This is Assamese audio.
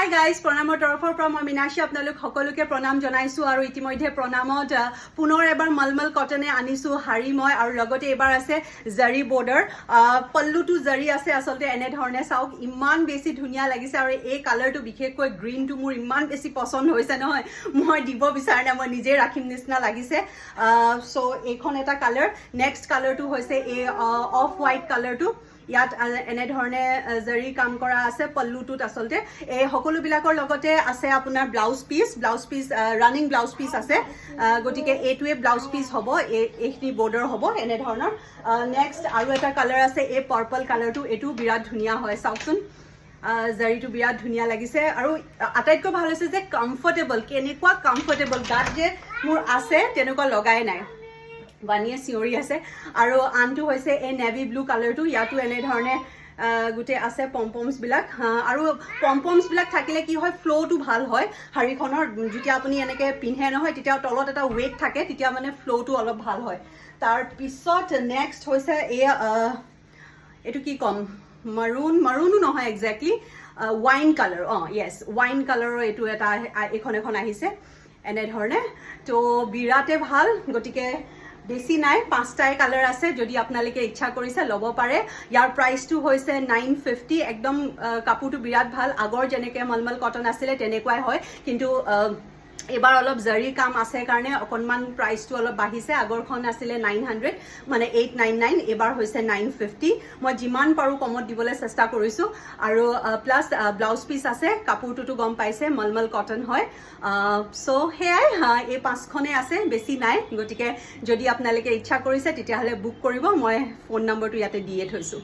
হাই গাইজ প্ৰণামৰ তৰফৰ পৰা মই মীনাক্ষী আপোনালোক সকলোকে প্ৰণাম জনাইছো আৰু ইতিমধ্যে প্ৰণামত পুনৰ এবাৰ মলমল কটনে আনিছো শাৰী মই আৰু লগতে এবাৰ আছে জাৰি বৰ্ডাৰ পল্লুটো জাৰি আছে আসলতে এনে ধৰণে চাওক ইমান বেছি ধুনীয়া লাগিছে আৰু এই কালাৰটো বিশেষকৈ গ্ৰীনটো মোৰ ইমান বেছি পছন্দ হৈছে নহয় মই দিব বিচাৰ না মই নিজে ৰাখিম নিচিনা লাগিছে সো এইখন এটা কালাৰ নেক্সট কালাৰটো হৈছে এই অফ হোৱাইট কালাৰটো ইয়াত এনে ধৰণে জাৰি কাম কৰা আছে পল্লুটোত আসলতে এই সকলোবিলাকৰ লগতে আছে আপোনাৰ blouse piece running blouse piece আছে গতিকে এইটোৱে ব্লাউজ পিস হ'ব এইখিনি বৰ্ডাৰ হ'ব এনে ধৰণৰ নেক্সট আৰু এটা কালাৰ আছে এই পাৰ্পল কালাৰটো এইটো বিৰাট ধুনীয়া হয় চাওকচোন জাৰিটো বিৰাট ধুনীয়া লাগিছে আৰু আটাইতকৈ ভাল হৈছে যে কমফৰ্টেবল কেনেকুৱা কমফৰ্টেবল গাত যে মোৰ আছে তেনেকুৱা লগাই নাই বানিয়ে চিঞৰি আছে আৰু আনটো হৈছে এই নেভি ব্লু কালাৰটো ইয়াতো এনে ধৰণে গোটেই আছে পমপমছবিলাক আৰু পমপমছবিলাক থাকিলে কি হয় ফ্ল'টো ভাল হয় শাৰীখনৰ যেতিয়া আপুনি এনেকৈ পিন্ধে নহয় তেতিয়া তলত এটা ৱেট থাকে তেতিয়া মানে ফ্ল'টো অলপ ভাল হয় তাৰপিছত নেক্সট হৈছে এইটো কি ক'ম মাৰুনো নহয় একজেক্টলি ৱাইন কালাৰ য়েছ ৱাইন কালাৰৰ এইটো এটা এখন আহিছে এনেধৰণে তো বিৰাটে ভাল গতিকে বেছি নাই পাঁচটাই কালাৰ আছে যদি আপোনালোকে ইচ্ছা কৰিছে ল'ব পাৰে ইয়াৰ প্ৰাইচটো হৈছে 950 একদম কাপোৰটো বিৰাট ভাল আগৰ যেনেকৈ মলমল কটন আছিলে তেনেকুৱাই হয় কিন্তু এবাৰ অলপ জাৰি কাম আছে কাৰণে অকণমান প্ৰাইচটো অলপ বাঢ়িছে আগৰখন আছিলে 900 মানে 899 এবাৰ হৈছে 950 মই যিমান পাৰোঁ কমত দিবলৈ চেষ্টা কৰিছোঁ আৰু প্লাছ ব্লাউজ পিচ আছে কাপোৰটোতো গম পাইছে মলমল কটন হয় চ' সেয়াই এই পাঁচখনেই আছে বেছি নাই গতিকে যদি আপোনালোকে ইচ্ছা কৰিছে তেতিয়াহ'লে বুক কৰিব মই ফোন নম্বৰটো ইয়াতে দিয়ে থৈছোঁ